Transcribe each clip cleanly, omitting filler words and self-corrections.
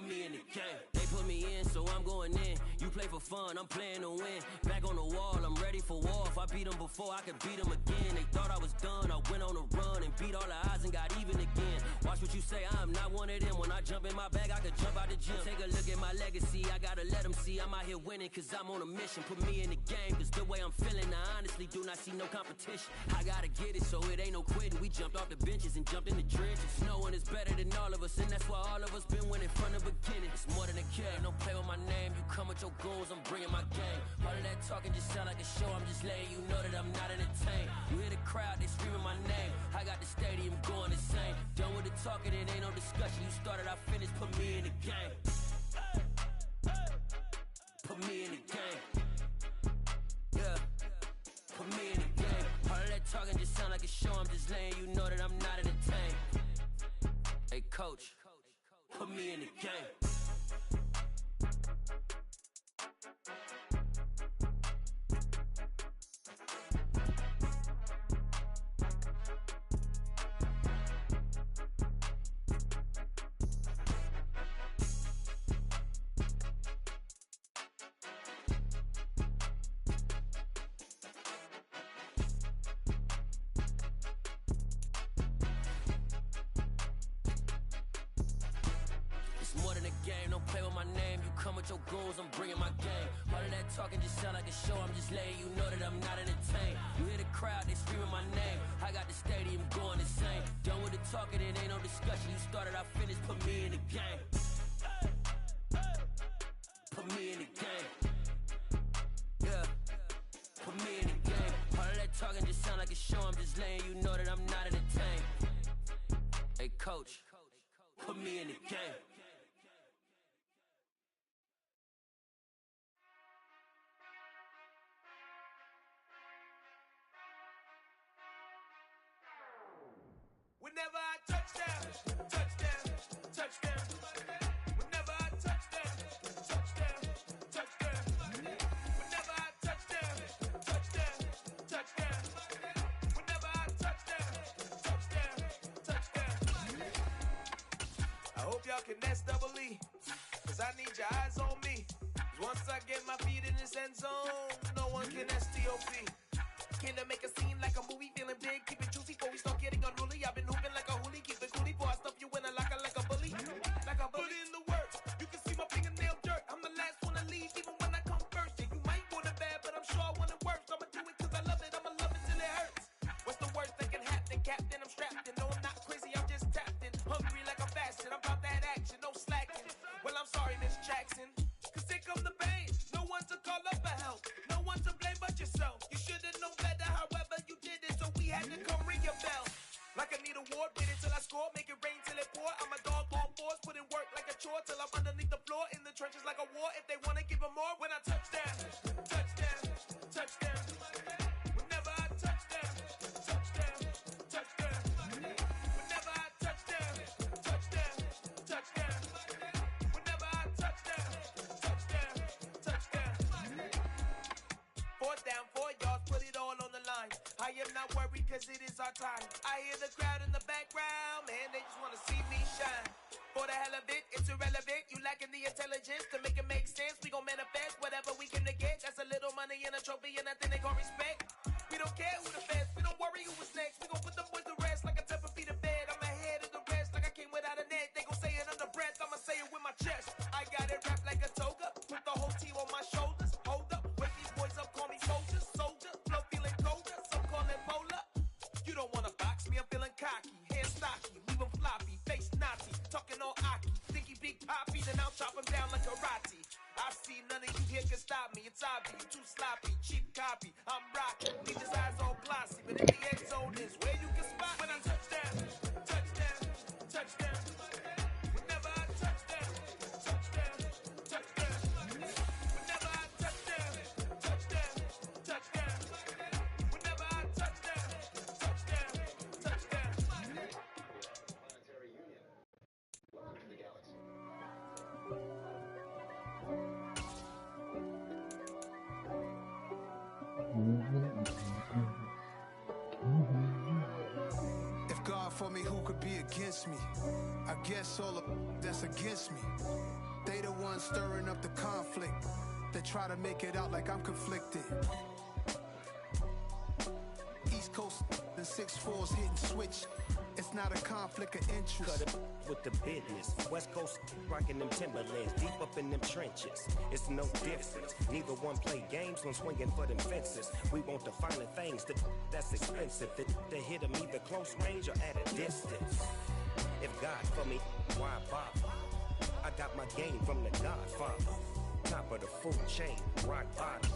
me in the game. They put me in, so I'm going in. You play for fun, I'm playing to win. Back on the wall, I'm ready for war. If I beat them before, I could beat them again. They thought I was done, I went on a run and beat all the odds and got even again. Watch what you say, I'm not one of them. When I jump in my bag, I could jump out the gym. Take a look at my legacy, I gotta let them see I'm out here winning, cause I'm on a mission. Put me in the game, cause the way I'm feeling, I honestly do not see no competition. I gotta get it, so it ain't no quitting. We jumped off the benches and jumped in the trenches. No one is better than all of us, and that's why all of us been winning from the beginning. It's more than a game, don't play with my name. You come with your goons, I'm bringing my game. All of that talking just sound like a show, I'm just letting you know that I'm not entertained. You hear the crowd, they screaming my name. I got the stadium going insane. Done with the talking, it ain't no discussion. You started, I finished, put me in the game. Put me in the game. Yeah, put me in the game. All of that talking just sound like a show, I'm just letting you know that I'm not entertained. Hey coach, put me in the game. More than a game, don't play with my name. You come with your goons, I'm bringing my game. All of that talking just sound like a show, I'm just letting you know that I'm not entertained. You hear the crowd, they screaming my name. I got the stadium going insane. Done with the talking, it ain't no discussion. You started, I finished, put me in the game. Put me in the game. Yeah, put me in the game. All of that talking just sound like a show, I'm just letting you know that I'm not entertained. Hey coach, put me in the game. Whenever I touchdown, touchdown, touchdown. Whenever I touchdown, touchdown, touchdown. Whenever I touchdown, touchdown, touchdown. Whenever I touchdown, touchdown, touchdown. I hope y'all can S-double-E, cause I need your eyes on me. Cause once I get my feet in this end zone, no one can S-T-O-P. Came to make a scene like a movie, feeling big, keep it juicy before we start getting unruly. I've been hooping like a hoolie, keep it coolie before I stuff you in a locker like a bully. Like a bully. Put in the work, you can see my fingernail dirt. I'm the last one to leave, even when I come first. Yeah, you might want it bad, but I'm sure I want it worse. I'ma do it cause I love it, I'ma love it till it hurts. What's the worst that can happen, Captain? I'm strapped in, no I'm not crazy, I'm just tapped in. Hungry like I'm fasting, I'm about that action, no slacking. Well, I'm sorry, Miss Jackson, cause here come the pain. No one to call up for help, no one to blame but yourself. You should've known better, however you did it, so we had to come ring your bell. Like I need a ward, wait until I score, make it rain till it pour. I'm a dog on fours, put in work like a chore till I'm underneath the floor, in the trenches like a war. If they wanna give them more, when I touchdown, touchdown, touchdown. Whenever I touchdown, touchdown, touchdown. Whenever I touchdown, touchdown, touchdown. Whenever I touchdown, touchdown, touchdown. Fourth down, 4 yards, put it all on the line. I am not worried cause it is our time. I hear the crowd in the background, man, they just wanna see me shine. For the hell of it, it's irrelevant. You lacking the intelligence to make it make sense. We gon' manifest whatever we came to get. That's a little money and a trophy and nothing they gon' respect. We don't care who the best, we don't worry who was next. We gon' put them boys to rest like a 10 feet of bed. I'm ahead of the rest like I came without a net. They gon' say it under breath, I'ma say it with my chest. I got it wrapped like a toga, put the whole team on my shoulders. Hold up, wake these boys up, call me soldiers. Soldier, flow feeling colder, some call it polar. You don't wanna box me, I'm feeling cocky. Hands stocky, leave them floppy, face Nazi. Talking all aki, think he big poppy, then I'll chop him down like karate. I see none of you here can stop me. It's obvious, you too sloppy, cheap copy. I'm rocking, leave his eyes all glossy. But in the end zone is where you can spot when I touchdown, touchdown, touchdown. Whenever I touchdown, touchdown, touchdown. Whenever I touchdown, touchdown, touchdown. Whenever I touchdown, touchdown, touchdown. If God for me, who could be against me? I guess all of that's against me. They the ones stirring up the conflict. They try to make it out like I'm conflicted. East Coast and 6'4's hitting switch. It's not a conflict of interest. Cut it with the business. West Coast rocking them Timberlands, deep up in them trenches. It's no difference. Neither one play games when swinging for them fences. We want the finer things that's expensive. They hit them either close range or at a distance. If God for me, why bother? I got my game from the Godfather. Top of the food chain, rock bottom.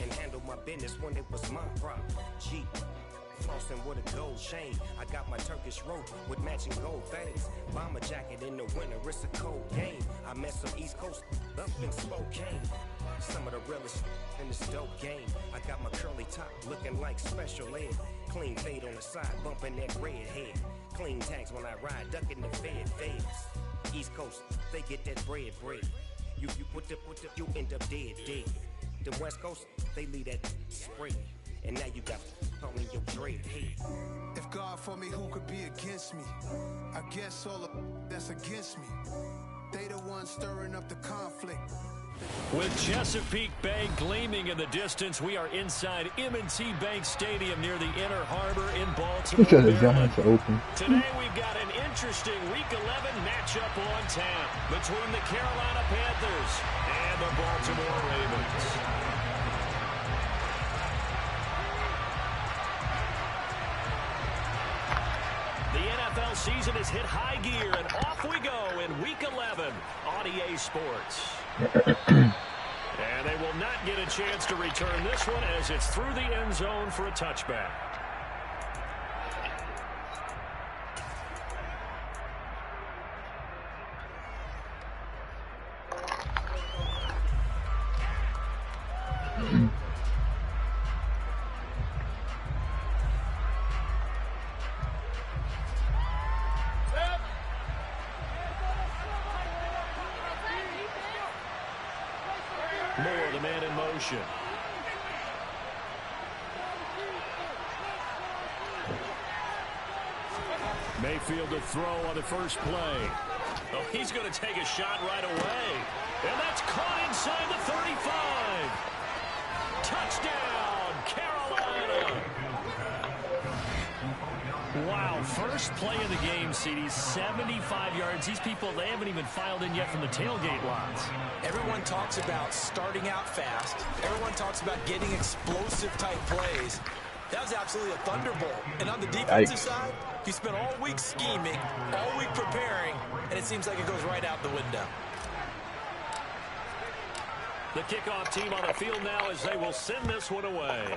And handle my business when it was my problem. G. Flossing with a gold chain. I got my Turkish rope with matching gold things. Bomber jacket in the winter, it's a cold game. I met some East Coast up in Spokane. Some of the realest in this dope game. I got my curly top looking like special ed. Clean fade on the side, bumping that red head. Clean tags when I ride, ducking the feds. East Coast, they get that bread. You you end up dead. The West Coast, they leave that spread. And now you got on your dread head. If God for me, who could be against me? I guess all of that's against me. They the ones stirring up the conflict. With Chesapeake Bay gleaming in the distance, we are inside M&T Bank Stadium near the Inner Harbor in Baltimore, Maryland. Today we've got an interesting Week 11 matchup on tap between the Carolina Panthers and the Baltimore Ravens. The NFL season has hit high gear, and off we go in Week 11 on EA Sports. And they will not get a chance to return this one as it's through the end zone for a touchback. Moore, the man in motion. Mayfield to throw on the first play. Oh, he's going to take a shot right away. And that's caught inside the 35. Touchdown, Carolina. Wow, first play of the game, CD, 75 yards. These people, they haven't even filed in yet from the tailgate lots. Everyone talks about starting out fast. Everyone talks about getting explosive-type plays. That was absolutely a thunderbolt. And on the defensive side, you spent all week scheming, all week preparing, and it seems like it goes right out the window. The kickoff team on the field now as they will send this one away.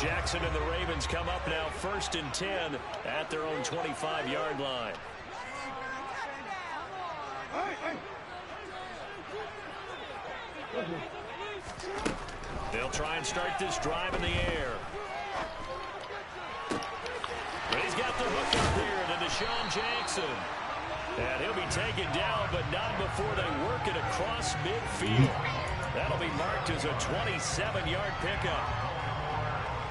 Jackson and the Ravens come up now 1st and 10 at their own 25-yard line. They'll try and start this drive in the air. But he's got the hook up here to Deshaun Jackson. And he'll be taken down, but not before they work it across midfield. That'll be marked as a 27-yard pickup.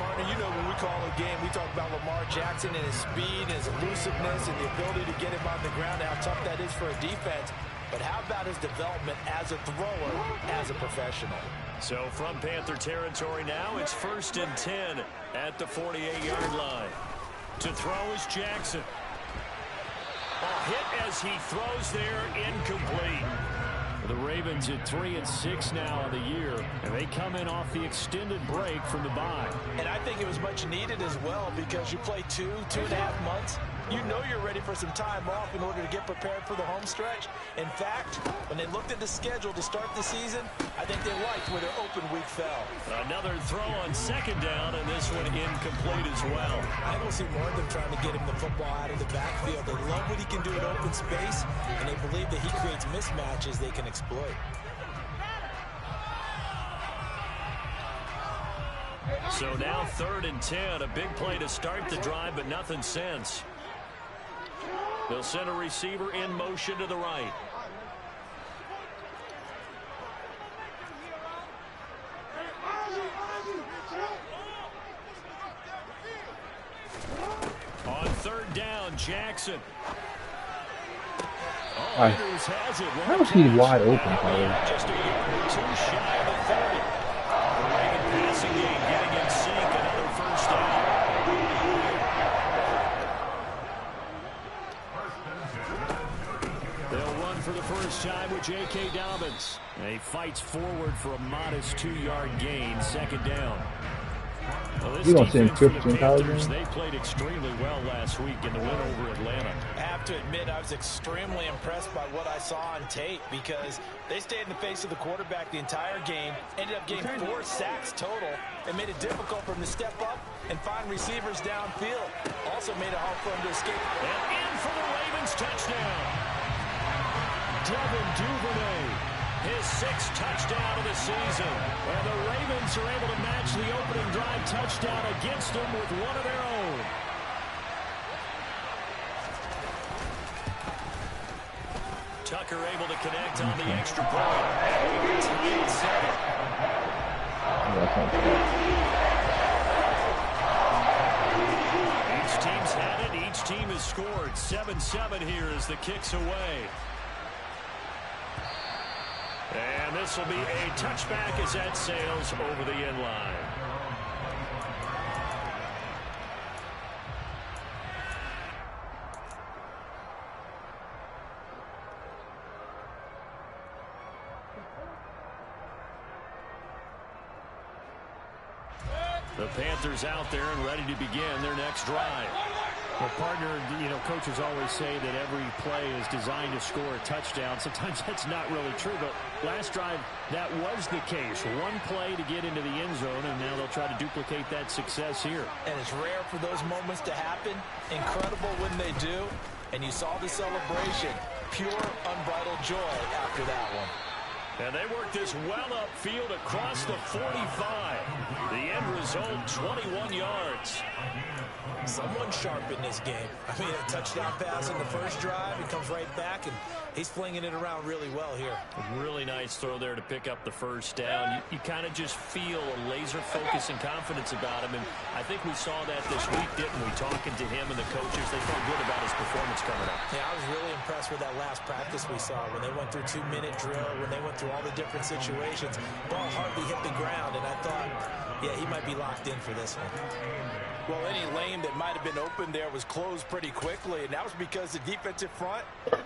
Partner, you know when we call a game, we talk about Lamar Jackson and his speed, his elusiveness, and the ability to get him on the ground, how tough that is for a defense. But how about his development as a thrower, as a professional? So from Panther territory now, it's 1st and 10 at the 48-yard line. To throw is Jackson. A hit as he throws there, incomplete. The Ravens at 3-6 now on the year, and they come in off the extended break from the bye. And I think it was much needed as well because you play 2.5 months you know you're ready for some time off in order to get prepared for the home stretch. In fact, when they looked at the schedule to start the season, I think they liked where their open week fell. Another throw on second down, and this one incomplete as well. I will see more of them trying to get him the football out of the backfield. They love what he can do in open space, and they believe that he creates mismatches they can exploit. So now 3rd and 10, a big play to start the drive, but nothing since. They'll send a receiver in motion to the right. On 3rd down, Jackson. Oh, Andrews has it. How was he wide open, Tyler? Just a yard or two shy of the 30. The Raven passing game getting in sync. Another first down. They'll run for the first time with J.K. Dobbins. He fights forward for a modest 2-yard gain. 2nd down. Well, You don't see him 15 Panthers, they played extremely well last week in the win over Atlanta. I have to admit, I was extremely impressed by what I saw on tape because they stayed in the face of the quarterback the entire game, ended up getting 4 sacks total, and made it difficult for him to step up and find receivers downfield. Also made it hard for him to escape. And in for the Ravens touchdown. Devin Duvernay. His 6th touchdown of the season. And the Ravens are able to match the opening drive touchdown against them with one of their own. Tucker able to connect on the extra point. And we tied 7. Each team's had it. Each team has scored. 7-7 here as the kick's away. And this will be a touchback as that sails over the end line. The Panthers out there and ready to begin their next drive. Well, partner, coaches always say that every play is designed to score a touchdown. Sometimes that's not really true, but last drive, that was the case. One play to get into the end zone, and now they'll try to duplicate that success here. And it's rare for those moments to happen. Incredible when they do. And you saw the celebration. Pure, unbridled joy after that one. And they work this well upfield across the 45. The end result, 21 yards. Someone sharp in this game. I mean, a touchdown pass in the first drive. He comes right back, and he's flinging it around really well here. A really nice throw there to pick up the first down. You kind of just feel a laser focus and confidence about him, and I think we saw that this week, didn't we? Talking to him and the coaches, they felt good about his performance coming up. Yeah, I was really impressed with that last practice we saw when they went through 2-minute drill, when they went through all the different situations. Ball hardly hit the ground, and I thought, yeah, he might be locked in for this one. Well, any lane that might have been open there was closed pretty quickly, and that was because the defensive front,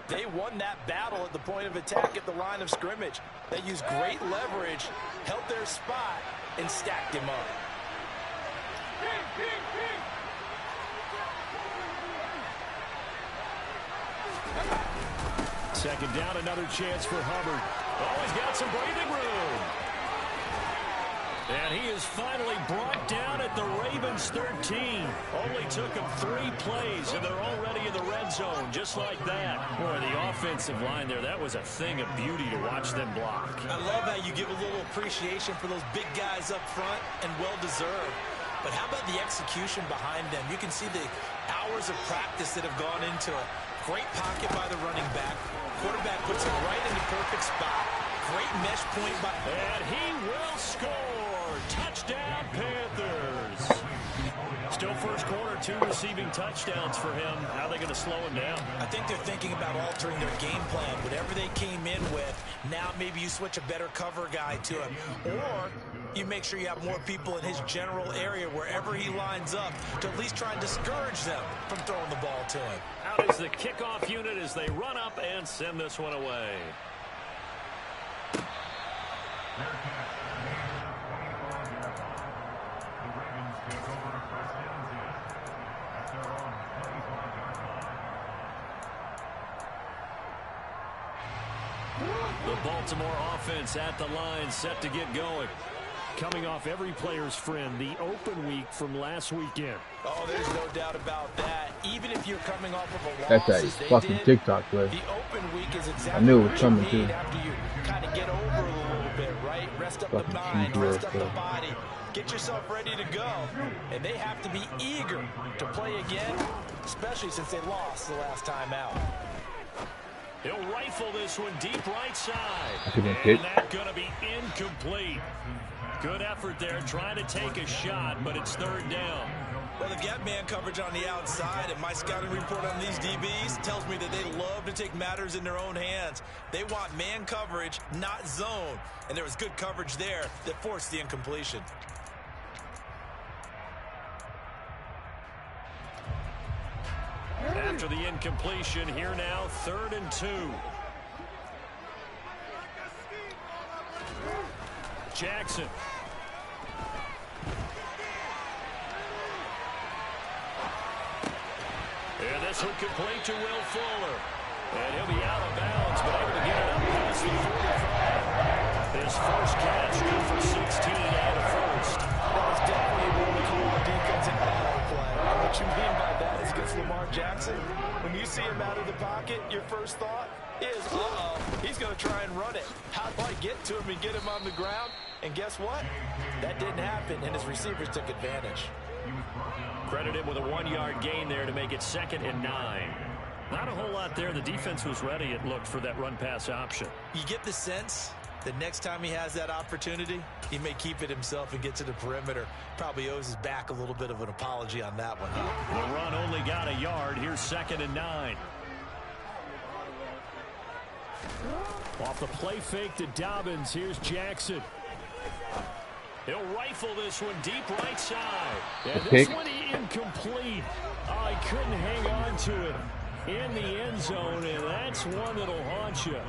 they won that battle at the point of attack at the line of scrimmage. They used great leverage, held their spot, and stacked him up. Second down, another chance for Hubbard. Oh, he's got some breathing room. And he is finally brought down at the Ravens 13. Only took him 3 plays, and they're already in the red zone, just like that. Boy, the offensive line there, that was a thing of beauty to watch them block. I love how you give a little appreciation for those big guys up front, and well-deserved. But how about the execution behind them? You can see the hours of practice that have gone into it. Great pocket by the running back. Quarterback puts him right in the perfect spot. Great mesh point by... And he will score. Touchdown, Panthers. Still first quarter, 2 receiving touchdowns for him. How are they going to slow him down? I think they're thinking about altering their game plan. Whatever they came in with, now maybe you switch a better cover guy to him. Or you make sure you have more people in his general area wherever he lines up to at least try and discourage them from throwing the ball to him. Out is the kickoff unit as they run up and send this one away. The Baltimore offense at the line, set to get going. Coming off every player's friend, the open week from last weekend. Oh, there's no doubt about that. Even if you're coming off of a loss, That's that fucking TikTok play. the open week is exactly I knew it was what coming, you need too. after you kind of get over it a little bit, right? Rest up the Fucking mind, cheese rest up whiz, the body. Get yourself ready to go. And they have to be eager to play again, especially since they lost the last time out. He'll rifle this one deep right side. And that's going to be incomplete. Good effort there, trying to take a shot, but it's third down. Well, they've got man coverage on the outside, and my scouting report on these DBs tells me that they love to take matters in their own hands. They want man coverage, not zone. And there was good coverage there that forced the incompletion. After the incompletion, here now, 3rd and 2. Jackson. And this one complete to Will Fuller. And he'll be out of bounds, but able to get it up past the 45. His first catch, good for 16 and a first. That was definitely what we call a defensive auto play. And what you mean by that is against Lamar Jackson, when you see him out of the pocket, your first thought is, uh-oh, he's going to try and run it. How do I get to him and get him on the ground? And guess what? That didn't happen, and his receivers took advantage. Credit him with a 1-yard gain there to make it 2nd and 9. Not a whole lot there. The defense was ready, it looked, for that run-pass option. You get the sense that next time he has that opportunity, he may keep it himself and get to the perimeter. Probably owes his back a little bit of an apology on that one. The run only got a yard. Here's 2nd and 9. Off the play fake to Dobbins, here's Jackson. He'll rifle this one deep right side. And this one incomplete. Oh, he couldn't hang on to it in the end zone, and that's one that'll haunt you.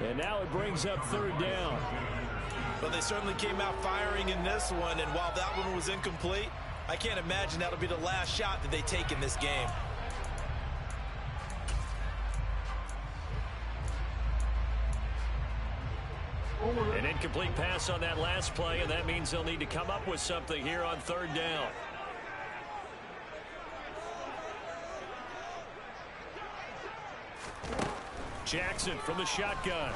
And now it brings up 3rd down. But they certainly came out firing in this one, and while that one was incomplete, I can't imagine that'll be the last shot that they take in this game. An incomplete pass on that last play, and that means they'll need to come up with something here on 3rd down. Jackson from the shotgun.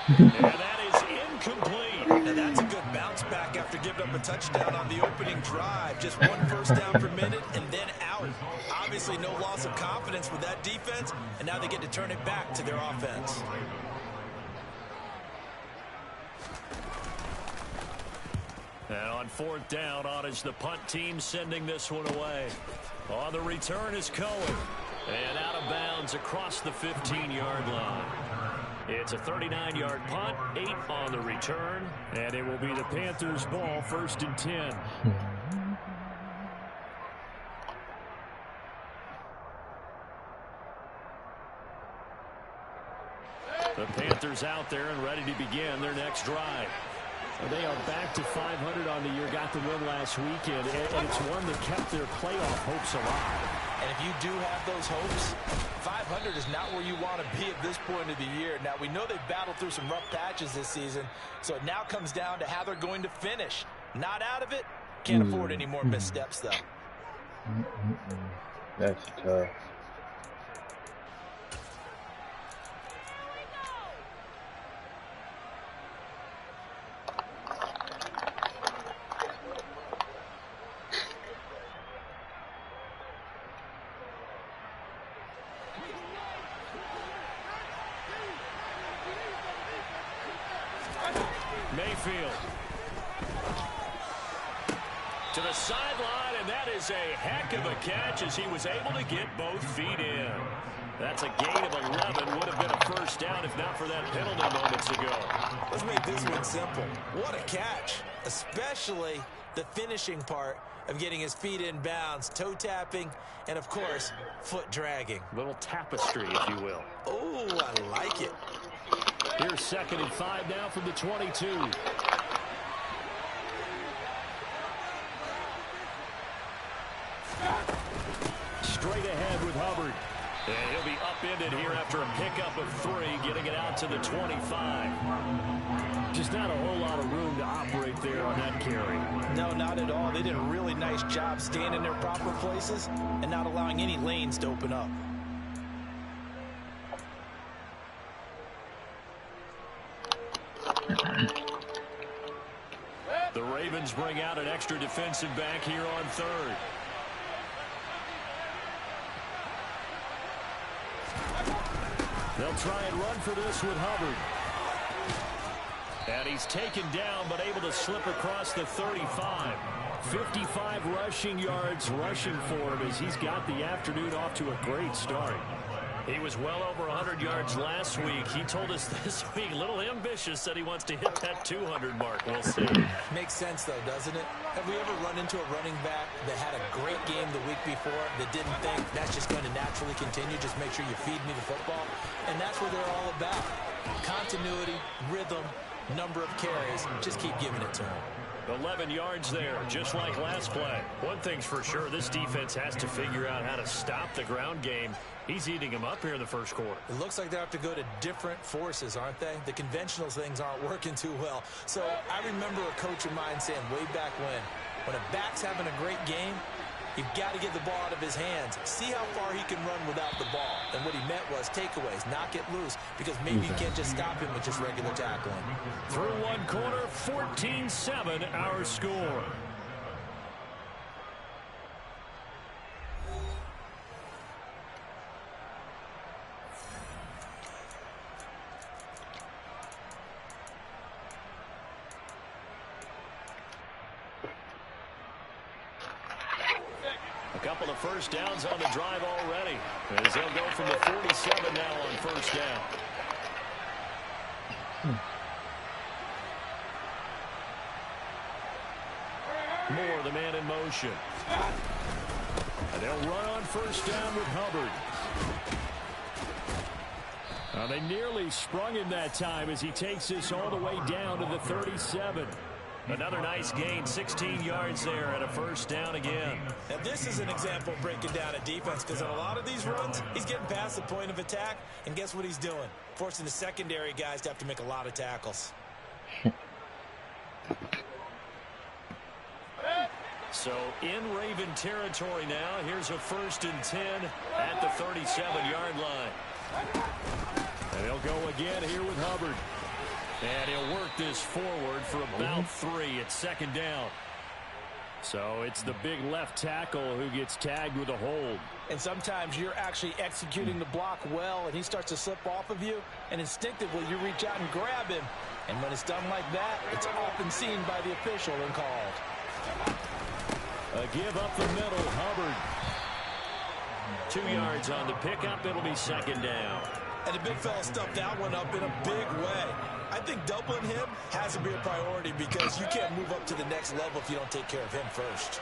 And that is incomplete. Now that's a good bounce back after giving up a touchdown on the opening drive. Just 1 first down per minute and then out. Obviously no loss of confidence with that defense, and now they get to turn it back to their offense. And on 4th down, on is the punt team sending this one away. On the return is Cohen. And out of bounds across the 15-yard line. It's a 39-yard punt, 8 on the return, and it will be the Panthers' ball, 1st and 10. The Panthers out there and ready to begin their next drive. They are back to 500 on the year, got the win last weekend, and it's one that kept their playoff hopes alive. And if you do have those hopes, 500 is not where you want to be at this point of the year. Now, we know they've battled through some rough patches this season, so it now comes down to how they're going to finish. Not out of it. Can't afford any more missteps, though. That's tough. Mayfield to the sideline, and that is a heck of a catch as he was able to get both feet in. That's a gain of 11. Would have been a first down if not for that penalty moments ago. Let's make this one simple. What a catch, especially the finishing part of getting his feet in bounds, toe tapping, and of course, foot dragging. Little tapestry, if you will. Oh, I like it. Here's 2nd and 5 now from the 22. Straight ahead with Hubbard. And he'll be upended here after a pickup of 3, getting it out to the 25. Just not a whole lot of room to operate there on that carry. No, not at all. They did a really nice job staying in their proper places and not allowing any lanes to open up. The Ravens bring out an extra defensive back here on 3rd. They'll try and run for this with Hubbard. And he's taken down, but able to slip across the 35. 55 rushing yards rushing for him as he's got the afternoon off to a great start. He was well over 100 yards last week. He told us this week, a little ambitious, said he wants to hit that 200 mark. We'll see. Makes sense, though, doesn't it? Have we ever run into a running back that had a great game the week before that didn't think that's just going to naturally continue? Just make sure you feed me the football. And that's what they're all about. Continuity, rhythm, number of carries. Just keep giving it to him. 11 yards there, just like last play. One thing's for sure, this defense has to figure out how to stop the ground game. He's eating them up here in the first quarter. It looks like they have to go to different forces, aren't they? The conventional things aren't working too well. So I remember a coach of mine saying way back when a back's having a great game, you've got to get the ball out of his hands. See how far he can run without the ball. And what he meant was takeaways, knock it loose, because maybe you can't just stop him with just regular tackling. Through one quarter, 14-7 our score. A couple of first downs on the drive already, as they'll go from the 47 now on first down. Moore, the man in motion. And they'll run on first down with Hubbard. They nearly sprung him that time as he takes this all the way down to the 37. Another nice gain, 16 yards there and a first down again. Now this is an example of breaking down a defense, because on a lot of these runs, he's getting past the point of attack, and guess what he's doing? Forcing the secondary guys to have to make a lot of tackles. So in Raven territory now, here's a 1st and 10 at the 37-yard line. And they'll go again here with Hubbard. And he'll work this forward for about 3 at 2nd down. So it's the big left tackle who gets tagged with a hold. And sometimes you're actually executing the block well, and he starts to slip off of you, and instinctively you reach out and grab him. And when it's done like that, it's often seen by the official and called. A give up the middle, Hubbard. 2 yards on the pickup. It'll be 2nd down. And the big fella stuffed that one up in a big way. I think doubling him has to be a priority, because you can't move up to the next level if you don't take care of him first.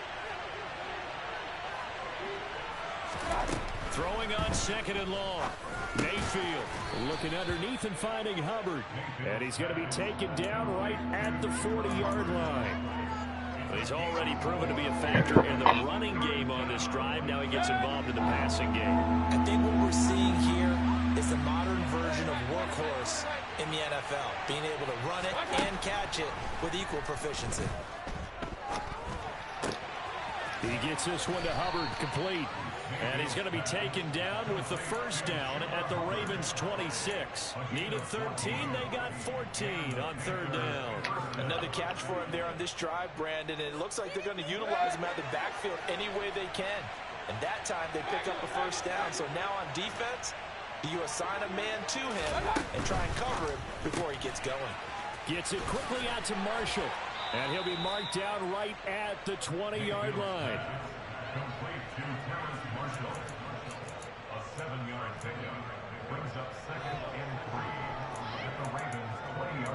Throwing on 2nd and long. Mayfield looking underneath and finding Hubbard. And he's going to be taken down right at the 40-yard line. He's already proven to be a factor in the running game on this drive. Now he gets involved in the passing game. I think what we're seeing here is the modern version of workhorse in the NFL, being able to run it and catch it with equal proficiency. He gets this one to Hubbard, complete. And he's going to be taken down with the first down at the Ravens 26. Needed 13, they got 14 on 3rd down. Another catch for him there on this drive, Brandon, and it looks like they're going to utilize him out of the backfield any way they can. And that time they pick up a first down. So now on defense, do you assign a man to him and try and cover him before he gets going? Gets it quickly out to Marshall. And he'll be marked down right at the 20-yard line. Complete to Terrence Marshall. A 7-yard pickup brings up 2nd and 3 at the Ravens 20-yard line.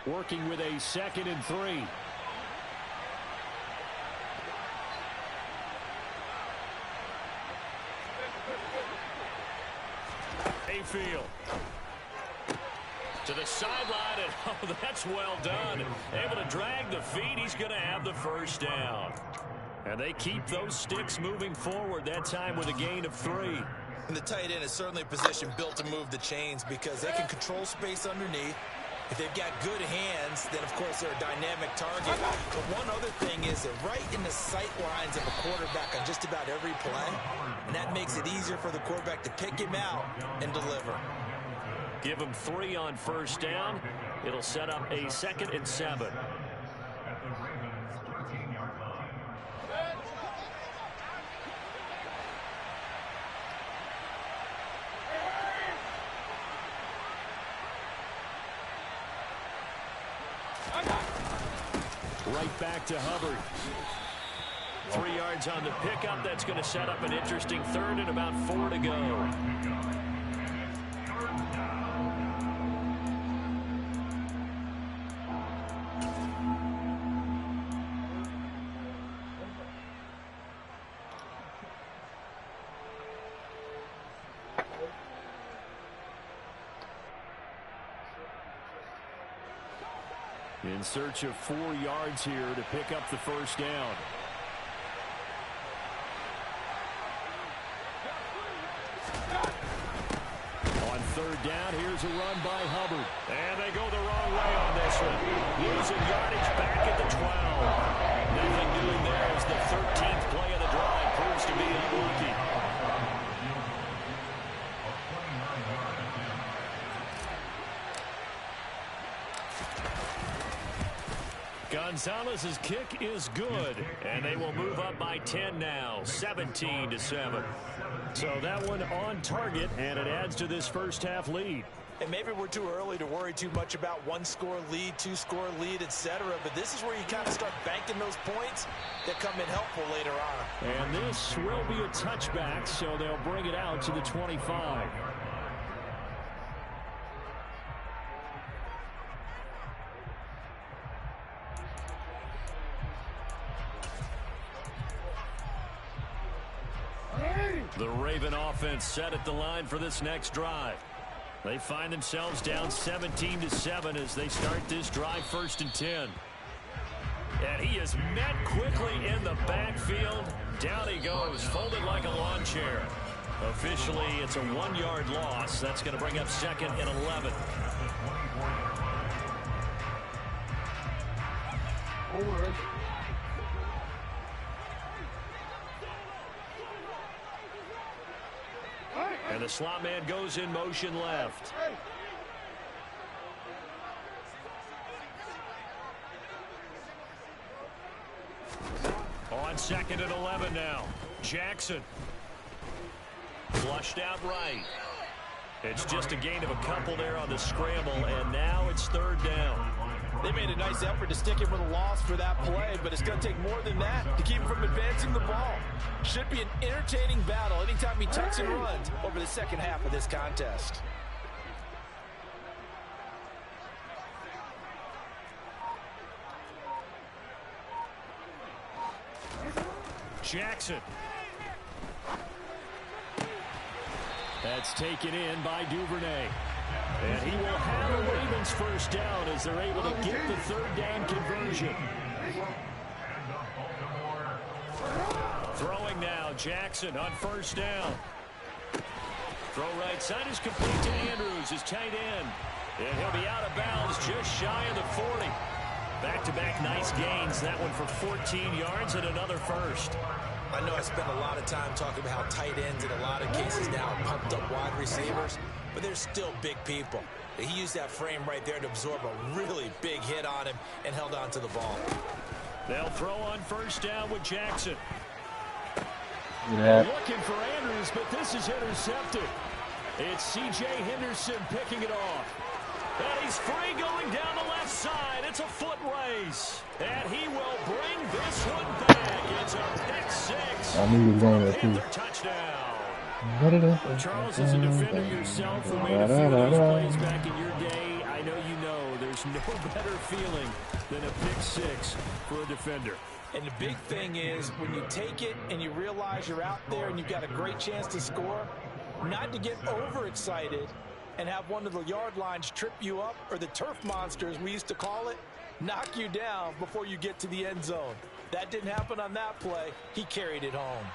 Working with a 2nd and 3. Mayfield. To the sideline, and oh, that's well done. Able to drag the feet. He's going to have the first down. And they keep those sticks moving forward, that time with a gain of 3. And the tight end is certainly a position built to move the chains because they can control space underneath. If they've got good hands, then, of course, they're a dynamic target. But one other thing is they're right in the sight lines of a quarterback on just about every play, and that makes it easier for the quarterback to pick him out and deliver. Give him 3 on first down. It'll set up a 2nd and 7. At the Ravens' 13-yard line. Right back to Hubbard. 3 yards on the pickup. That's going to set up an interesting 3rd and about 4 to go. In search of 4 yards here to pick up the first down. On 3rd down, here's a run by Hubbard. And they go the wrong way on this one. Losing yardage back at the 12. Nothing doing there as the 13th play of the drive proves to be unlucky. Gonzalez's kick is good, and they will move up by 10 now, 17-7. So that one on target, and it adds to this first half lead. And maybe we're too early to worry too much about 1-score lead, 2-score lead, etc. But this is where you kind of start banking those points that come in helpful later on. And this will be a touchback, so they'll bring it out to the 25. The Raven offense set at the line for this next drive. They find themselves down 17-7 as they start this drive 1st and 10. And he is met quickly in the backfield. Down he goes, folded like a lawn chair. Officially, it's a 1-yard loss. That's going to bring up 2nd and 11. And the slot man goes in motion left. On 2nd and 11 now. Jackson. Flushed out right. It's just a gain of a couple there on the scramble, and now it's 3rd down. They made a nice effort to stick him with a loss for that play, but it's going to take more than that to keep him from advancing the ball. Should be an entertaining battle anytime he tucks and runs over the second half of this contest. Jackson. That's taken in by Duvernay. And he will have a Ravens first down as they're able to get the 3rd down conversion. Throwing now, Jackson on 1st down. Throw right side is complete to Andrews, his tight end. And he'll be out of bounds just shy of the 40. Back-to-back nice gains. That one for 14 yards and another first. I know I spent a lot of time talking about how tight ends in a lot of cases now are pumped up wide receivers, but they're still big people. He used that frame right there to absorb a really big hit on him and held on to the ball. They'll throw on 1st down with Jackson. Yeah. Looking for Andrews, but this is intercepted. It's C.J. Henderson picking it off. And he's free going down the left side. It's a foot race. And he will bring this one back. It's a pick 6. I knew he was going there too. Touchdown. Charles, as a defender yourself who made a few of those plays back in your day, I know you know there's no better feeling than a pick 6 for a defender. And the big thing is when you take it and you realize you're out there and you've got a great chance to score, not to get overexcited and have one of the yard lines trip you up, or the turf monsters, we used to call it, knock you down before you get to the end zone. That didn't happen on that play. He carried it home.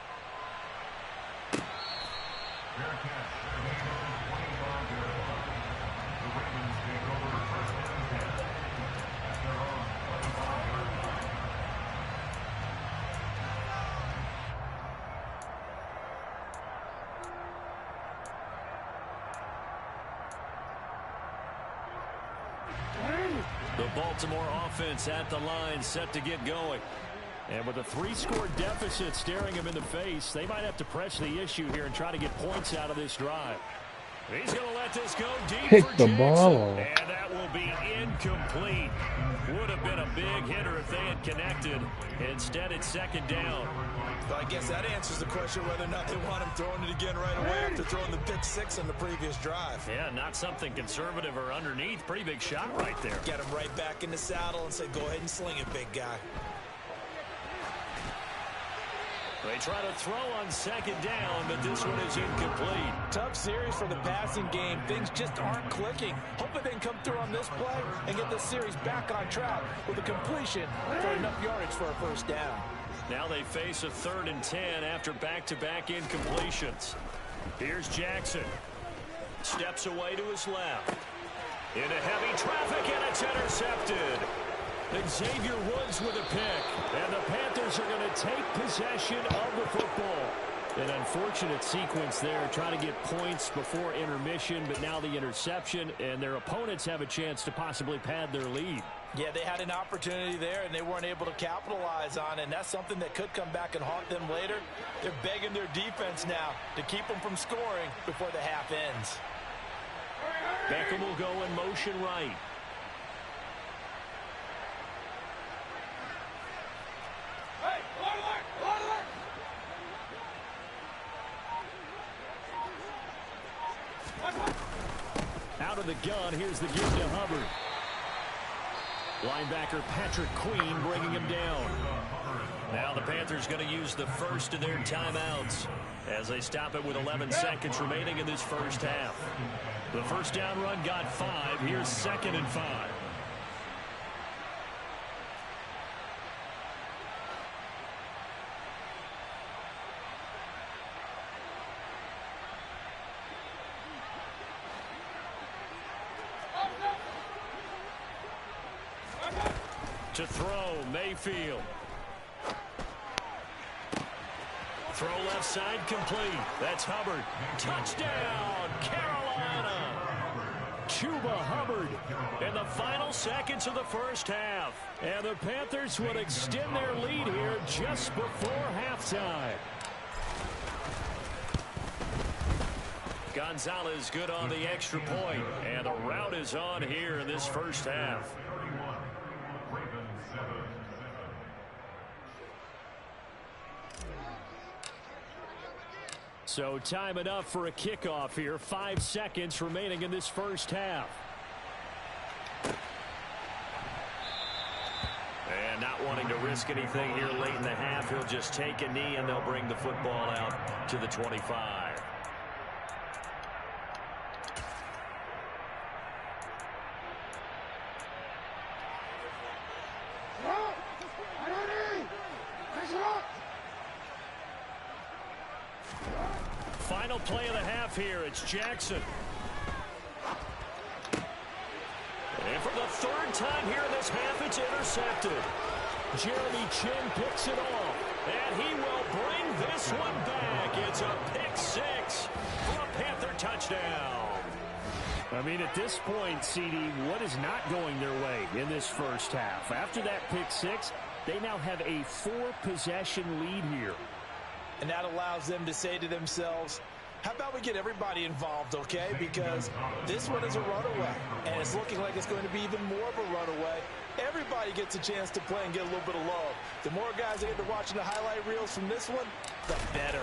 The Baltimore offense at the line, set to get going. And with a 3-score deficit staring him in the face, they might have to press the issue here and try to get points out of this drive. He's going to let this go deep Pick for the Jackson. ball. And that will be incomplete. Would have been a big hitter if they had connected. Instead, it's second down. Well, I guess that answers the question whether or not they want him throwing it again right away after throwing the pick 6 on the previous drive. Yeah, not something conservative or underneath. Pretty big shot right there. Get him right back in the saddle and say, go ahead and sling it, big guy. They try to throw on second down, but this one is incomplete. Tough series for the passing game. Things just aren't clicking. Hopefully they can come through on this play and get the series back on track with a completion for enough yardage for a first down. Now they face a 3rd and 10 after back-to-back incompletions. Here's Jackson. Steps away to his left. Into heavy traffic, and it's intercepted. Xavier Woods with a pick, and the Panthers are going to take possession of the football. An unfortunate sequence there, trying to get points before intermission, but now the interception, and their opponents have a chance to possibly pad their lead. Yeah, they had an opportunity there, and they weren't able to capitalize on it, and that's something that could come back and haunt them later. They're begging their defense now to keep them from scoring before the half ends. Beckham will go in motion right. Out of the gun, here's the give to Hubbard. Linebacker Patrick Queen bringing him down. Now the Panthers going to use the first of their timeouts as they stop it with 11 seconds remaining in this first half. The first down run got 5. Here's 2nd and 5. To throw, Mayfield. Throw left side complete. That's Hubbard. Touchdown, Carolina. Chuba Hubbard in the final seconds of the first half. And the Panthers would extend their lead here just before halftime. Gonzalez good on the extra point. And the route is on here in this first half. So time enough for a kickoff here. 5 seconds remaining in this first half. And not wanting to risk anything here late in the half, he'll just take a knee and they'll bring the football out to the 25. Final play of the half here. It's Jackson. And for the 3rd time here in this half, it's intercepted. Jeremy Chin picks it off. And he will bring this one back. It's a pick 6 for a Panther touchdown. I mean, at this point, CD, what is not going their way in this first half? After that pick 6, they now have a 4-possession lead here. And that allows them to say to themselves, how about we get everybody involved, okay? Because this one is a runaway, and it's looking like it's going to be even more of a runaway. Everybody gets a chance to play and get a little bit of love. The more guys that get to watching the highlight reels from this one, the better.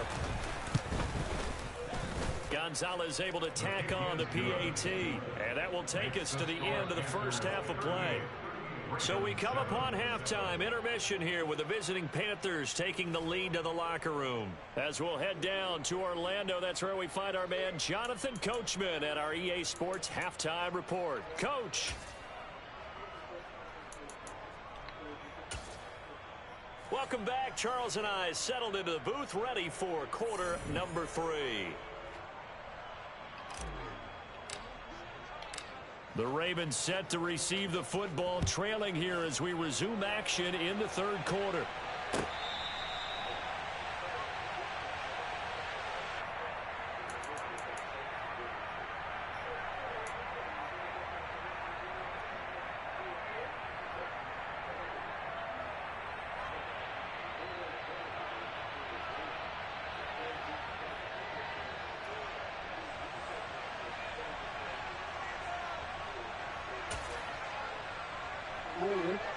Gonzalez able to tack on the PAT, and that will take us to the end of the first half of play. So we come upon halftime intermission here with the visiting Panthers taking the lead to the locker room. As we'll head down to Orlando, that's where we find our man Jonathan Coachman at our EA Sports Halftime Report. Coach. Welcome back. Charles and I settled into the booth ready for quarter number 3. The Ravens set to receive the football, trailing here as we resume action in the third quarter.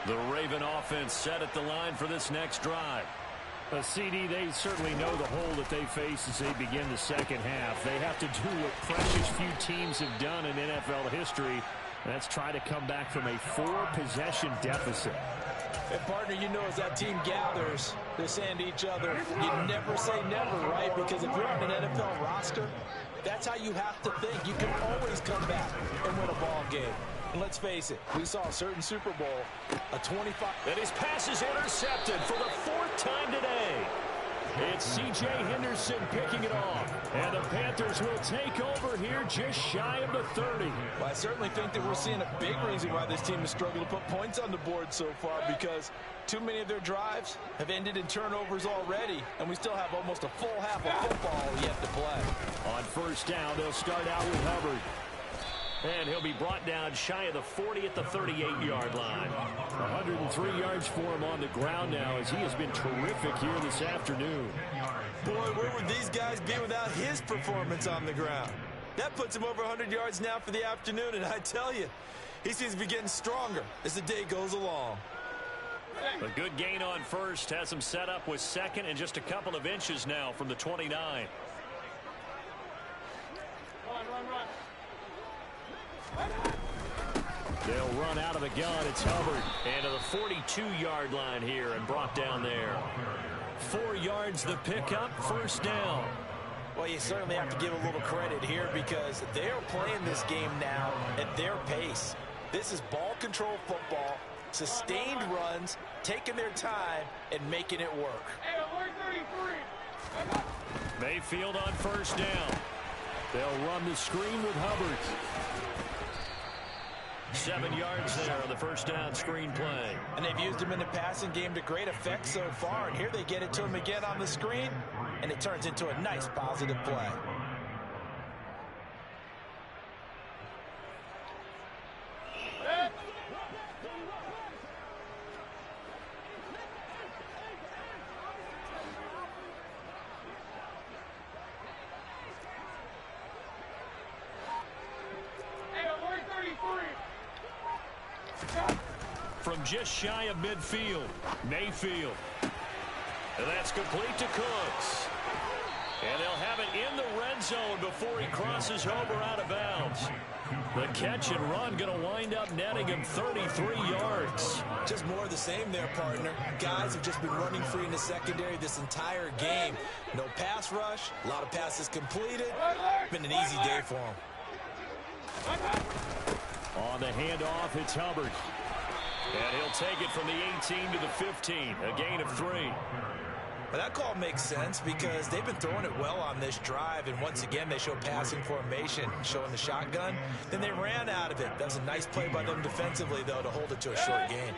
The Raven offense set at the line for this next drive. CD, they certainly know the hole that they face as they begin the second half. They have to do what precious few teams have done in NFL history. That's try to come back from a 4-possession deficit. And partner, you know, as that team gathers, they're saying to each other, you never say never, right? Because if you're on an NFL roster, that's how you have to think. You can always come back and win a ball game. And let's face it, we saw a certain Super Bowl, a 25. And his pass is intercepted for the 4th time today. It's C.J. Henderson picking it off. And the Panthers will take over here just shy of the 30. Well, I certainly think that we're seeing a big reason why this team has struggled to put points on the board so far, because too many of their drives have ended in turnovers already, and we still have almost a full half of football yet to play. On first down, they'll start out with Hubbard. And he'll be brought down shy of the 40 at the 38-yard line. 103 yards for him on the ground now as he has been terrific here this afternoon. Boy, where would these guys be without his performance on the ground? That puts him over 100 yards now for the afternoon, and I tell you, he seems to be getting stronger as the day goes along. A good gain on first has him set up with second and just a couple of inches now from the 29. They'll run out of the gun. It's Hubbard. And to the 42-yard line here and brought down there. 4 yards the pickup, first down. Well, you certainly have to give a little credit here because they're playing this game now at their pace. This is ball control football, sustained runs, taking their time, and making it work. Mayfield on first down. They'll run the screen with Hubbard. 7 yards there on the first down screen play. And they've used him in the passing game to great effect so far. And here they get it to him again on the screen, and it turns into a nice positive play. From just shy of midfield, Mayfield. And that's complete to Cooks. And they'll have it in the red zone before he crosses over out of bounds. The catch and run going to wind up netting him 33 yards. Just more of the same there, partner. Guys have just been running free in the secondary this entire game. No pass rush, a lot of passes completed. Been an easy day for them. On the handoff, it's Hubbard. And he'll take it from the 18 to the 15, a gain of 3. Well, that call makes sense because they've been throwing it well on this drive, and once again they show passing formation, showing the shotgun. Then they ran out of it. That was a nice play by them defensively, though, to hold it to a short gain.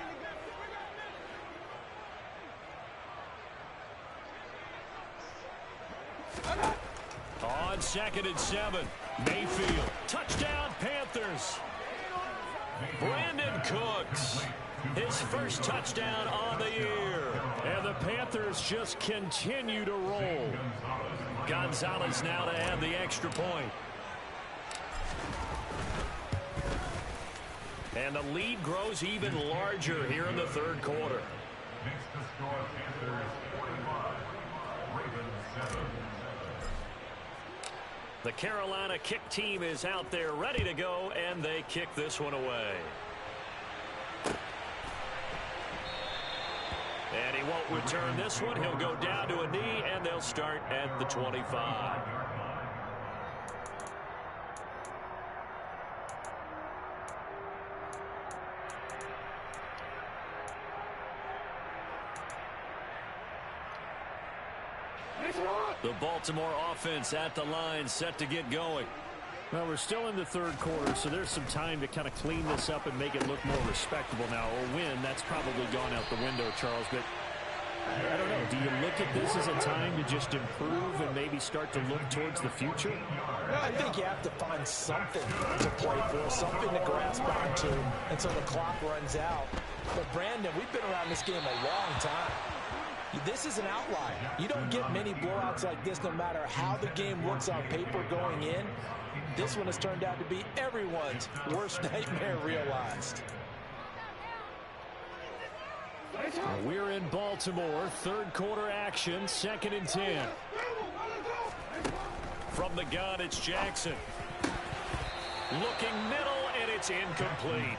On 2nd and 7, Mayfield. Touchdown, Panthers. Brandon Cooks, his first touchdown on the year. And the Panthers just continue to roll. Gonzalez now to add the extra point. And the lead grows even larger here in the third quarter. Makes the score Panthers 45, Ravens 7. The Carolina kick team is out there ready to go, and they kick this one away. And he won't return this one. He'll go down to a knee, and they'll start at the 25. The Baltimore offense at the line, set to get going. Well, we're still in the third quarter, so there's some time to kind of clean this up and make it look more respectable now. A win, that's probably gone out the window, Charles, but I don't know. Do you look at this as a time to just improve and maybe start to look towards the future? I think you have to find something to play for, something to grasp onto until the clock runs out. But, Brandon, we've been around this game a long time. This is an outlier. You don't get many blowouts like this no matter how the game looks on paper going in. This one has turned out to be everyone's worst nightmare realized. We're in Baltimore, third quarter action, 2nd and 10. From the gun, it's Jackson. Looking middle, and it's incomplete.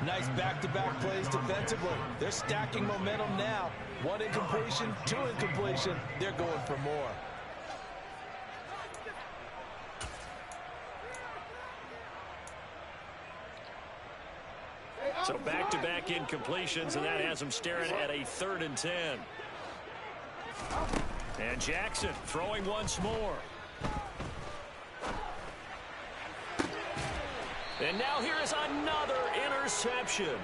Nice back-to-back plays defensively. They're stacking momentum now. 1 incompletion, 2 incompletion. They're going for more. So back-to-back incompletions, and that has them staring at a 3rd and 10. And Jackson throwing once more. And now here is another interception.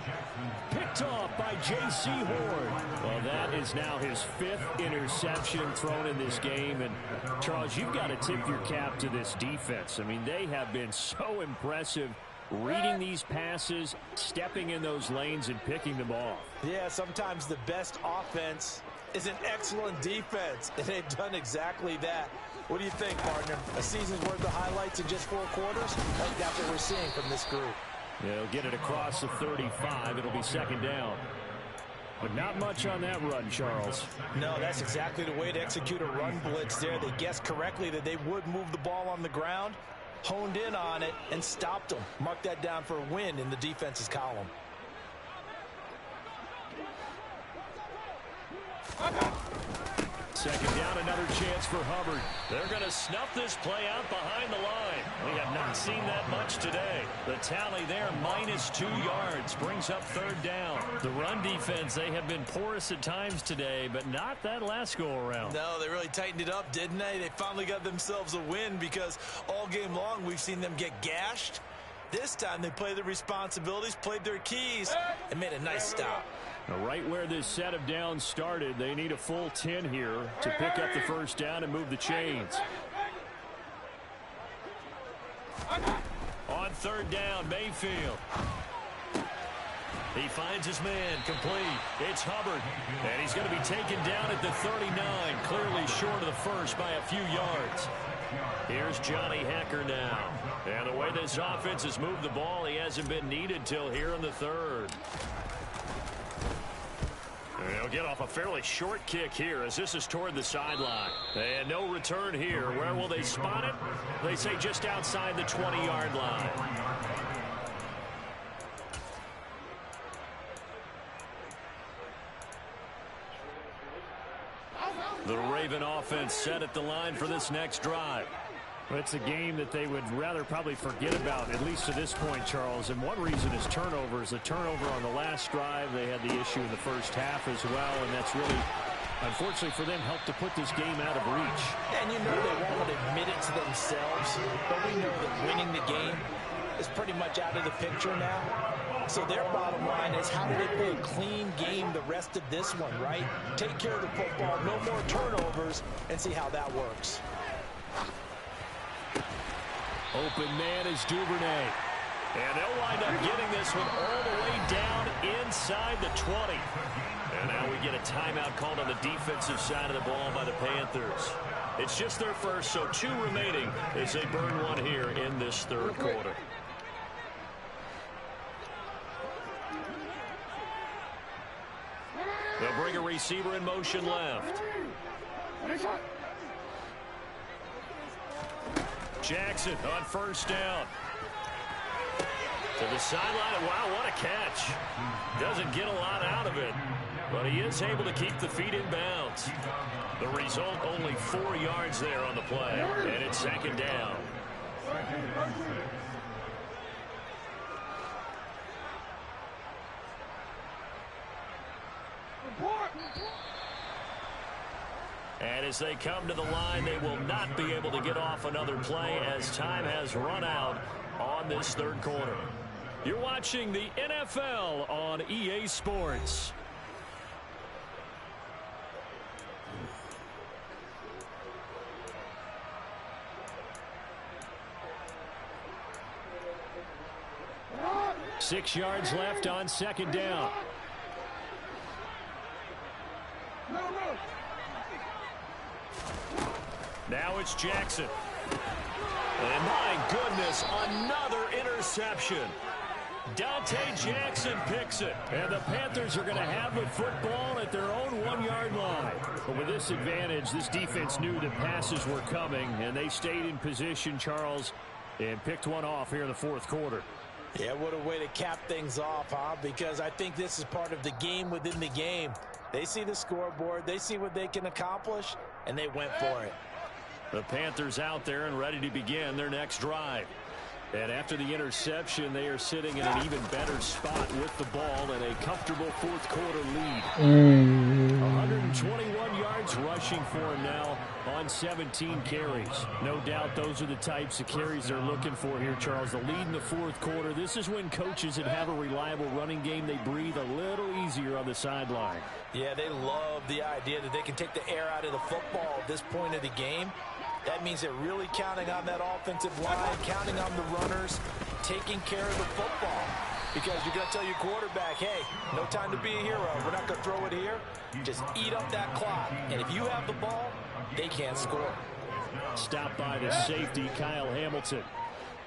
Picked off by J.C. Horn. Well, that is now his 5th interception thrown in this game. And, Charles, you've got to tip your cap to this defense. I mean, they have been so impressive reading these passes, stepping in those lanes, and picking them off. Yeah, sometimes the best offense is an excellent defense, and they've done exactly that. What do you think, partner? A season's worth of highlights in just 4 quarters? I think that's what we're seeing from this group. Yeah, they'll get it across the 35. It'll be 2nd down. But not much on that run, Charles. No, that's exactly the way to execute a run blitz there. They guessed correctly that they would move the ball on the ground, honed in on it, and stopped them. Mark that down for a win in the defense's column. Second down, another chance for Hubbard. They're going to snuff this play out behind the line. We have not seen that much today. The tally there, -2 yards, brings up 3rd down. The run defense, they have been porous at times today, but not that last go-around. No, they really tightened it up, didn't they? They finally got themselves a win because all game long we've seen them get gashed. This time they played their responsibilities, played their keys, and made a nice stop. Now, right where this set of downs started, they need a full 10 here to pick up the 1st down and move the chains. On 3rd down, Mayfield. He finds his man, complete. It's Hubbard, and he's going to be taken down at the 39, clearly short of the first by a few yards. Here's Johnny Hecker now. And the way this offense has moved the ball, he hasn't been needed till here in the 3rd. They'll get off a fairly short kick here as this is toward the sideline. And no return here. Where will they spot it? They say just outside the 20-yard line. The Raven offense set at the line for this next drive. Well, it's a game that they would rather probably forget about, at least to this point, Charles. And one reason is turnovers. A turnover on the last drive. They had the issue in the first half as well, and that's really, unfortunately for them, helped to put this game out of reach. And you know they won't admit it to themselves, but we know that winning the game is pretty much out of the picture now. So their bottom line is, how do they play a clean game the rest of this one, right? Take care of the football, no more turnovers, and see how that works. Open man is Duvernay. And they'll wind up getting this one all the way down inside the 20. And now we get a timeout called on the defensive side of the ball by the Panthers. It's just their first, so 2 remaining as they burn one here in this 3rd quarter. They'll bring a receiver in motion left. Jackson on 1st down. To the sideline. Wow, what a catch. Doesn't get a lot out of it. But he is able to keep the feet in bounds. The result, only 4 yards there on the play. And it's second down. And as they come to the line, they will not be able to get off another play as time has run out on this third quarter. You're watching the NFL on EA Sports. Six yards left on second down. Now it's Jackson. And my goodness, another interception. Dante Jackson picks it. And the Panthers are going to have the football at their own 1-yard line. But with this advantage, this defense knew that passes were coming, and they stayed in position, Charles, and picked one off here in the fourth quarter. Yeah, what a way to cap things off, huh? Because I think this is part of the game within the game. They see the scoreboard, they see what they can accomplish, and they went for it. The Panthers out there and ready to begin their next drive. And after the interception, they are sitting in an even better spot with the ball and a comfortable fourth quarter lead. 121 yards rushing for him now on 17 carries. No doubt those are the types of carries they're looking for here, Charles. The lead in the fourth quarter. This is when coaches that have a reliable running game, they breathe a little easier on the sideline. Yeah, they love the idea that they can take the air out of the football at this point of the game. That means they're really counting on that offensive line, counting on the runners, taking care of the football. Because you're going to tell your quarterback, hey, no time to be a hero. We're not going to throw it here. Just eat up that clock. And if you have the ball, they can't score. Stopped by the safety, Kyle Hamilton.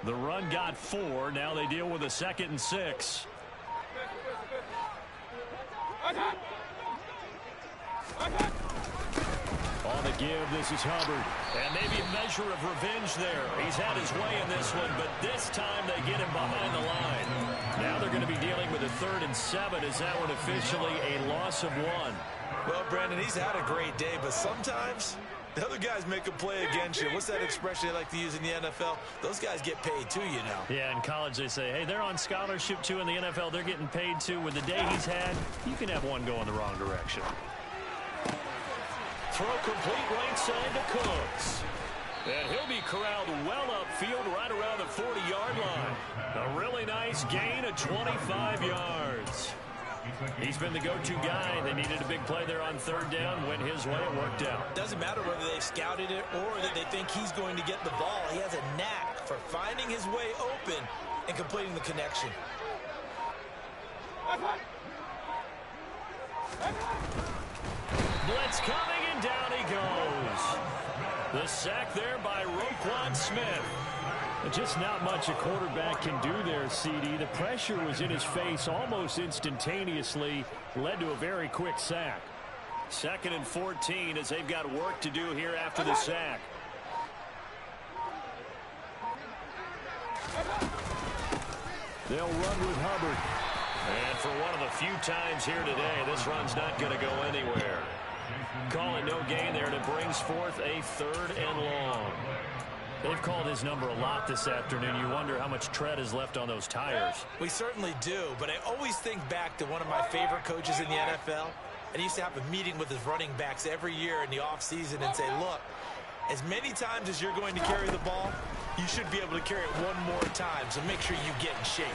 The run got 4. Now they deal with a 2nd and 6. On the give, this is Hubbard. And maybe a measure of revenge there. He's had his way in this one, but this time they get him behind the line. Now they're going to be dealing with a 3rd and 7. Is that one officially a loss of 1? Well, Brandon, he's had a great day, but sometimes the other guys make a play against you. What's that expression they like to use in the NFL? Those guys get paid too, you know. Yeah, in college they say, hey, they're on scholarship too. In the NFL, they're getting paid too. With the day he's had, you can have one go in the wrong direction. Throw complete right side to Cooks. And he'll be corralled well upfield right around the 40-yard line. A really nice gain of 25 yards. He's been the go-to guy. They needed a big play there on 3rd down. Went his way. It worked out. Doesn't matter whether they've scouted it or that they think he's going to get the ball. He has a knack for finding his way open and completing the connection. Blitz coming, and down he goes. The sack there by Roquan Smith. Just not much a quarterback can do there, CD. The pressure was in his face almost instantaneously. Led to a very quick sack. 2nd and 14 as they've got work to do here after the sack. They'll run with Hubbard. And for one of the few times here today, this run's not going to go anywhere. Call it no gain there, and it brings forth a 3rd and long. They've called his number a lot this afternoon. You wonder how much tread is left on those tires. We certainly do, but I always think back to one of my favorite coaches in the NFL. And he used to have a meeting with his running backs every year in the offseason and say, look, as many times as you're going to carry the ball, you should be able to carry it one more time, so make sure you get in shape.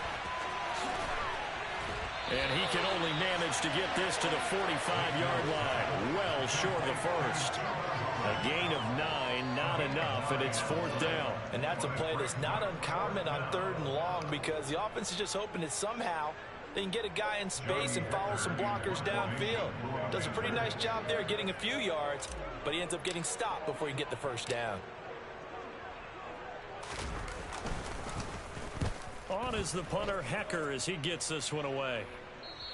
And he can only manage to get this to the 45-yard line. Well short of the first. A gain of 9, not enough, and it's 4th down. And that's a play that's not uncommon on 3rd and long because the offense is just hoping that somehow they can get a guy in space and follow some blockers downfield. Does a pretty nice job there getting a few yards, but he ends up getting stopped before he can get the first down. On is the punter, Hecker, as he gets this one away.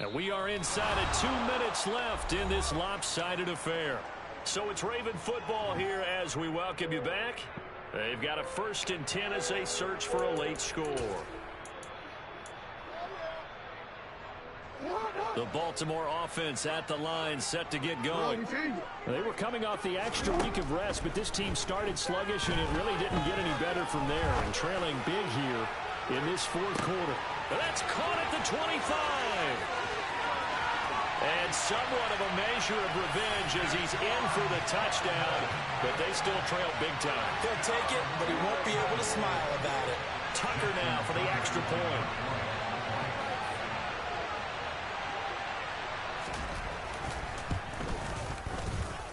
And we are inside of 2 minutes left in this lopsided affair. So it's Raven football here as we welcome you back. They've got a 1st and 10 as they search for a late score. The Baltimore offense at the line, set to get going. They were coming off the extra week of rest, but this team started sluggish, and it really didn't get any better from there. And trailing big here in this fourth quarter. That's caught at the 25. And somewhat of a measure of revenge as he's in for the touchdown, but they still trail big time. He'll take it, but he won't be able to smile about it. Tucker now for the extra point.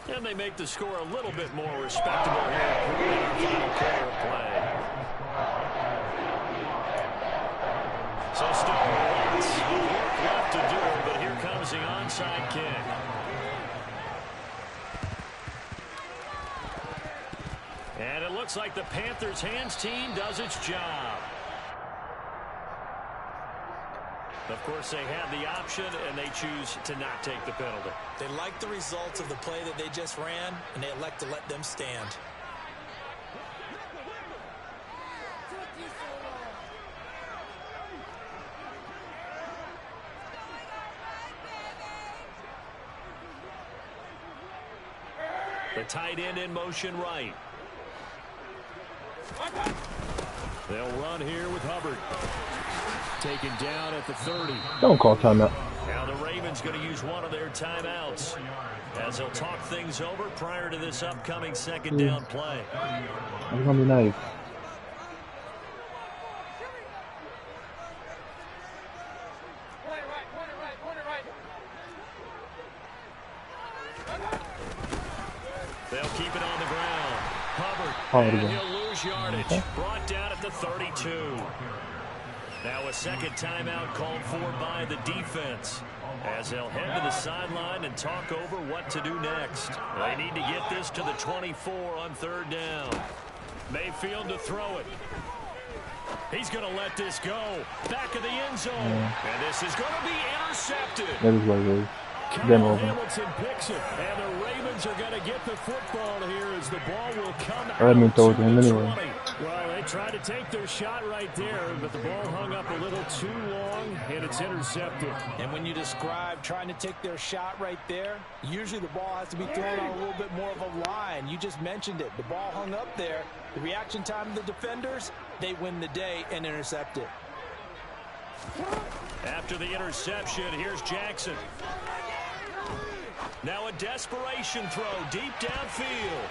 And they make the score a little bit more respectable here in our final quarter of play. So still lots of work left to do, but here comes the onside kick. And it looks like the Panthers' hands team does its job. Of course, they have the option, and they choose to not take the penalty. They like the results of the play that they just ran, and they elect to let them stand. The tight end in motion right. They'll run here with Hubbard. Taken down at the 30. Don't call timeout. Now the Ravens going to use one of their timeouts as they'll talk things over prior to this upcoming second down play. I'm going to be nice. They'll keep it on the ground. Hubbard, and he'll lose yardage. Brought down at the 32. Now a second timeout called for by the defense as they'll head to the sideline and talk over what to do next. They need to get this to the 24 on third down. Mayfield to throw it. He's going to let this go. Back of the end zone. And this is going to be intercepted. That is what it is. Kyle Hamilton picks it, and the Ravens are going to get the football here as the ball will come out throw it to to him the anyway. 20. Well, they tried to take their shot right there, but the ball hung up a little too long, and it's intercepted. And when you describe trying to take their shot right there, usually the ball has to be thrown on a little bit more of a line. You just mentioned it. The ball hung up there. The reaction time of the defenders, they win the day and intercept it. After the interception, here's Jackson. Now a desperation throw deep downfield.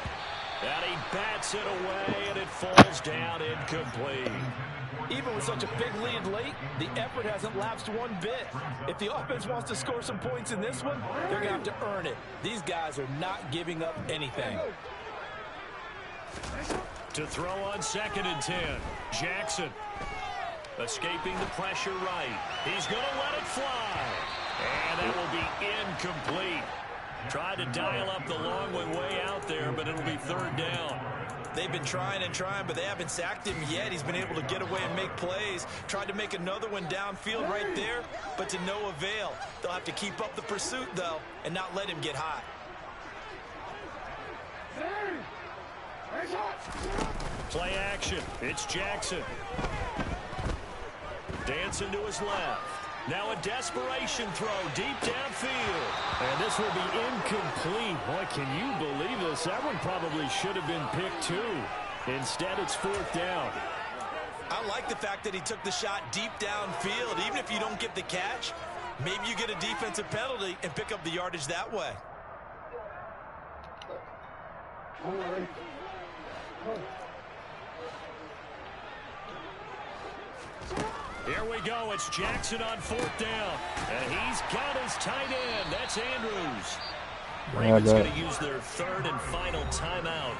And he bats it away, and it falls down incomplete. Even with such a big lead late, the effort hasn't lapsed one bit. If the offense wants to score some points in this one, they're going to have to earn it. These guys are not giving up anything. To throw on 2nd and 10, Jackson. Escaping the pressure right. He's going to let it fly. And that will be incomplete. Tried to dial up the long way out there, but it'll be third down. They've been trying and trying, but they haven't sacked him yet. He's been able to get away and make plays. Tried to make another one downfield right there, but to no avail. They'll have to keep up the pursuit, though, and not let him get hot. Play action. It's Jackson. Dancing to his left. Now a desperation throw deep downfield. And this will be incomplete. Boy, can you believe this? That one probably should have been picked too. Instead, it's fourth down. I like the fact that he took the shot deep downfield. Even if you don't get the catch, maybe you get a defensive penalty and pick up the yardage that way. Here we go. It's Jackson on fourth down. And he's got his tight end. That's Andrews. Ravens going to use their third and final timeout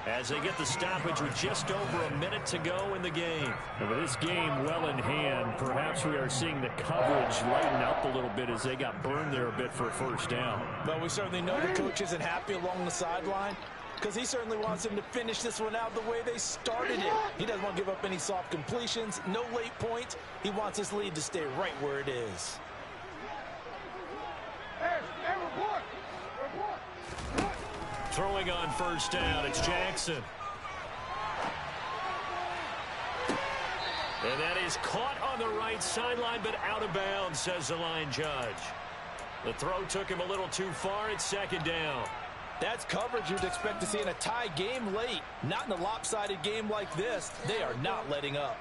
as they get the stoppage with just over a minute to go in the game. And with this game well in hand, perhaps we are seeing the coverage lighten up a little bit as they got burned there a bit for a first down. But we certainly know the coach isn't happy along the sideline, because he certainly wants them to finish this one out the way they started it. He doesn't want to give up any soft completions, no late points. He wants his lead to stay right where it is. Throwing on first down, it's Jackson. And that is caught on the right sideline, but out of bounds, says the line judge. The throw took him a little too far. It's second down. That's coverage you'd expect to see in a tie game late. Not in a lopsided game like this. They are not letting up.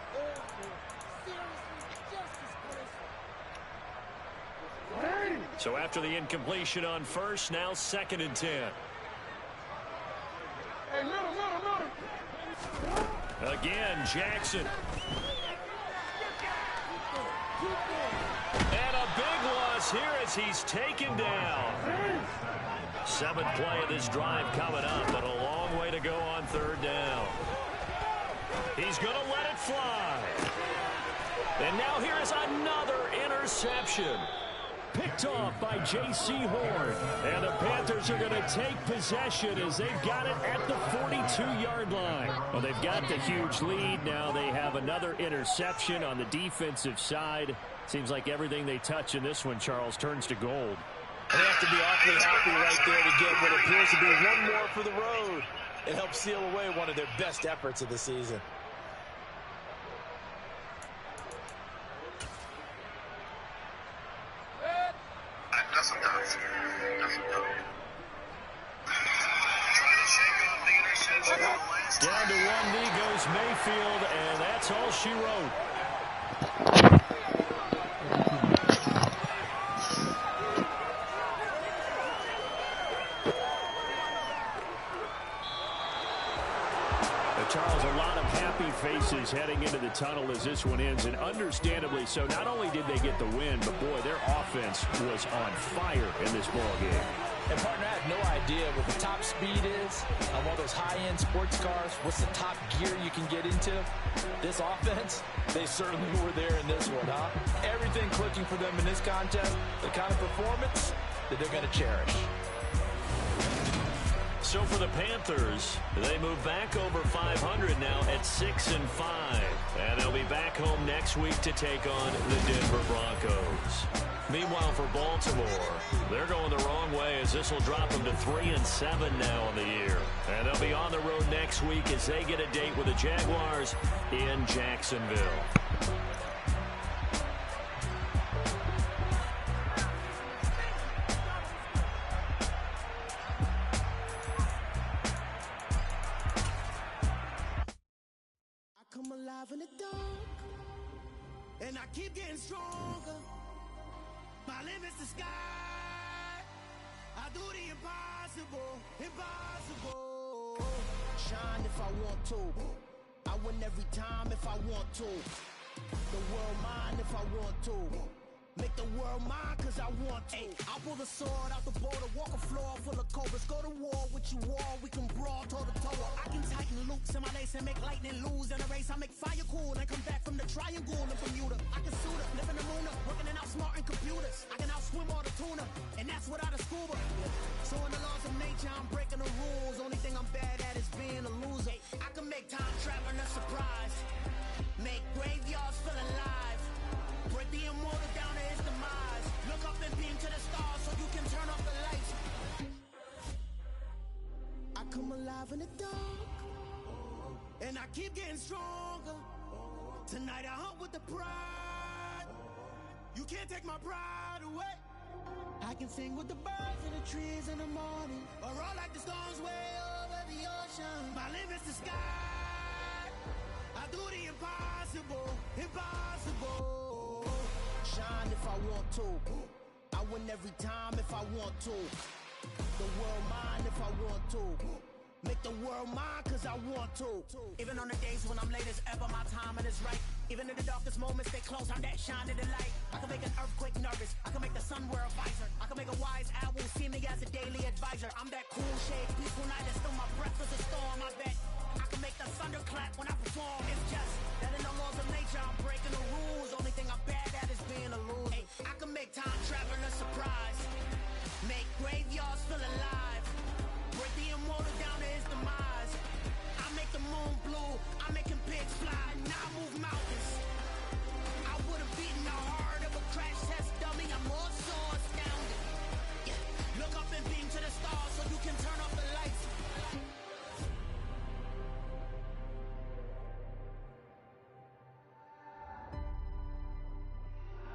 So after the incompletion on first, now 2nd and 10. Again, Jackson. And a big loss here as he's taken down. 7th play of this drive coming up, but a long way to go on 3rd down. He's going to let it fly. And now here is another interception. Picked off by J.C. Horn. And the Panthers are going to take possession as they've got it at the 42-yard line. Well, they've got the huge lead. Now they have another interception on the defensive side. Seems like everything they touch in this one, Charles, turns to gold. And they have to be awfully happy right there to get what appears to be one more for the road. It helps seal away one of their best efforts of the season. Down to one knee goes Mayfield, and that's all she wrote. Charles, a lot of happy faces heading into the tunnel as this one ends, and understandably so. Not only did they get the win, but boy, their offense was on fire in this ball game. And partner, I have no idea what the top speed is on one of those high-end sports cars. What's the top gear you can get into? This offense, they certainly were there in this one, huh? Everything clicking for them in this contest, the kind of performance that they're going to cherish. So for the Panthers, they move back over 500 now at 6-5. And they'll be back home next week to take on the Denver Broncos. Meanwhile, for Baltimore, they're going the wrong way as this will drop them to 3-7 now on the year. And they'll be on the road next week as they get a date with the Jaguars in Jacksonville. In the dark, and I keep getting stronger. My limit's the sky. I do the impossible, impossible. Shine if I want to. I win every time if I want to. The world mine if I want to. Make the world mine cause I want to. I'll pull the sword out the border, walk a floor full of cobras. Go to war with you all, we can brawl toe to toe. I can tighten loops in my lace and make lightning lose in a race. I make fire cool and come back from the triangle in Bermuda. I can suit up, live in the moon up, working and outsmarting computers. I can outswim all the tuna, and that's without a scuba. So in the laws of nature, I'm breaking the rules. Only thing I'm bad at is being a loser. I can make time traveling a surprise, make graveyards feel alive. Break the immortal down to his demise. Look up and beam to the stars so you can turn off the lights. I come alive in the dark, and I keep getting stronger. Tonight I hunt with the pride. You can't take my pride away. I can sing with the birds and the trees in the morning, or roll like the storms way over the ocean. My limit's the sky. I do the impossible, impossible. Shine if I want to. I win every time if I want to. The world mine if I want to. Make the world mine cause I want to. Even on the days when I'm late as ever, my timing is right. Even in the darkest moments, stay close, I'm that shine in the light. I can make an earthquake nervous, I can make the sun wear a visor. I can make a wise owl see me as a daily advisor. I'm that cool shade, peaceful night, and still my breath is a storm, I bet. I can make the thunder clap when I perform. It's just that in the laws of nature, I'm breaking the rules. Only thing I'm bad at is being a loser. I can make time traveling a surprise, make graveyards feel alive, break the immortal down to his demise. I make the moon blue, I'm making pigs fly, now I move mountains. I would have beaten the heart of a crash test dummy. I'm more so astounded. Yeah. Look up and beam to the stars so you can turn off the lights.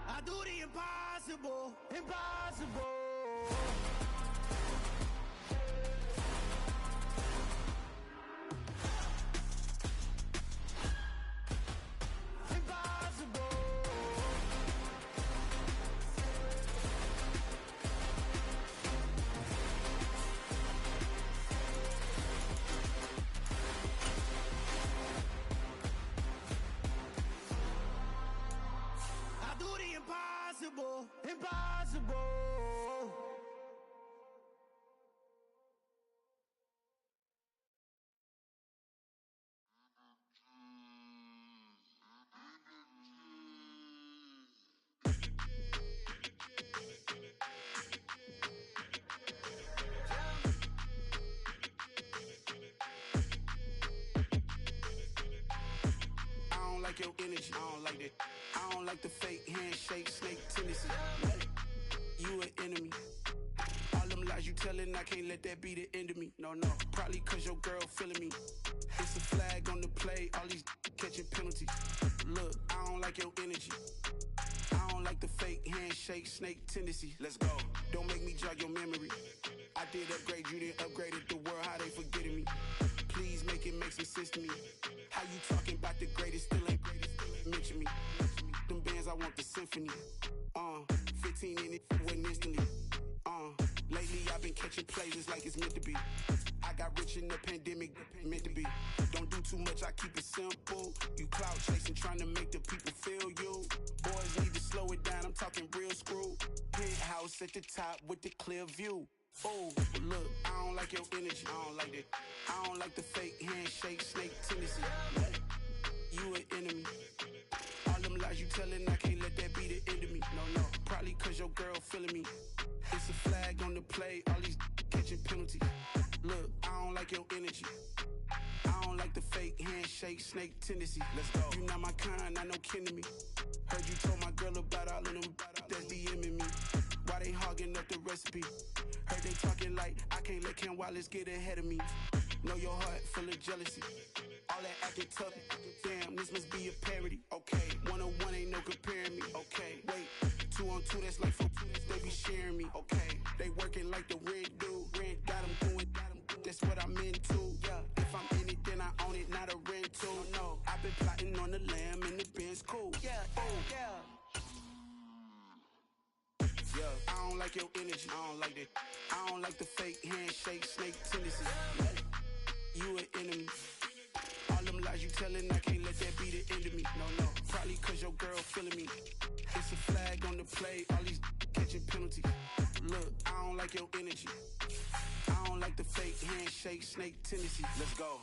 I do the impossible, impossible. like your energy. I don't like that. I don't like the fake handshake, snake tendency. You an enemy. All them lies you telling, I can't let that be the end of me. No, probably cause your girl feeling me. It's a flag on the play, all these catching penalties. Look, I don't like your energy. I don't like the fake handshake, snake tendency. Let's go. Don't make me jog your memory. I did upgrade, you didn't upgrade it. The world, how they forgetting me. Please make it make some sense to me. How you talking about the greatest, still ain't mention me. Them bands, I want the symphony. 15 in it, went instantly. Lately I've been catching plays, it's like it's meant to be. I got rich in the pandemic, meant to be. Don't do too much, I keep it simple. You cloud chasing, trying to make the people feel you. Boys need to slow it down, I'm talking real screw. Penthouse at the top with the clear view. Oh, look, I don't like your energy, I don't like that. I don't like the fake handshake, snake tendency. You an enemy. All them lies you telling, I can't let that be the end of me. No, probably cause your girl feeling me. It's a flag on the play, all these catching penalties. Look, I don't like your energy. I don't like the fake handshake, snake tendency. Let's go. You not my kind, I know kin to me. Heard you told my girl about all of them that's DMing me. Why they hogging up the recipe? Heard they talking like I can't let Ken Wallace get ahead of me. Know your heart full of jealousy. All that acting tough, damn, this must be a parody. Okay, 1-on-1 ain't no comparing me. Okay, wait, 2-on-2, that's like 4, they be sharing me. Okay, they working like the rent do. Rent got them going, that's what I'm into. Yeah, if I'm in it, then I own it, not a rental. No, I've been plotting on the lamb and the Benz cool. Yeah, I don't like your energy, I don't like that. I don't like the fake handshake, snake tendency. You an enemy. All them lies you telling, I can't let that be the end of me. No, probably cause your girl feeling me. It's a flag on the play, all these catching penalties. Look, I don't like your energy. I don't like the fake handshake, snake tendency. Let's go.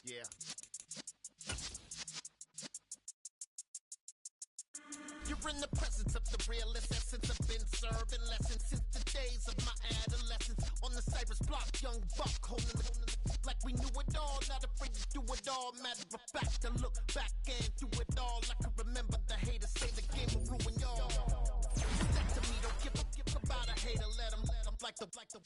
Yeah. You're in the presence of the realest essence. I've been serving lessons since the days of my adolescence. On the Cypress block, young buck holding the like we knew it all, not afraid to do it all. Matter of fact, to look back and do it all. I can remember the haters say the game will ruin y'all. That to me, don't give about a hater, let them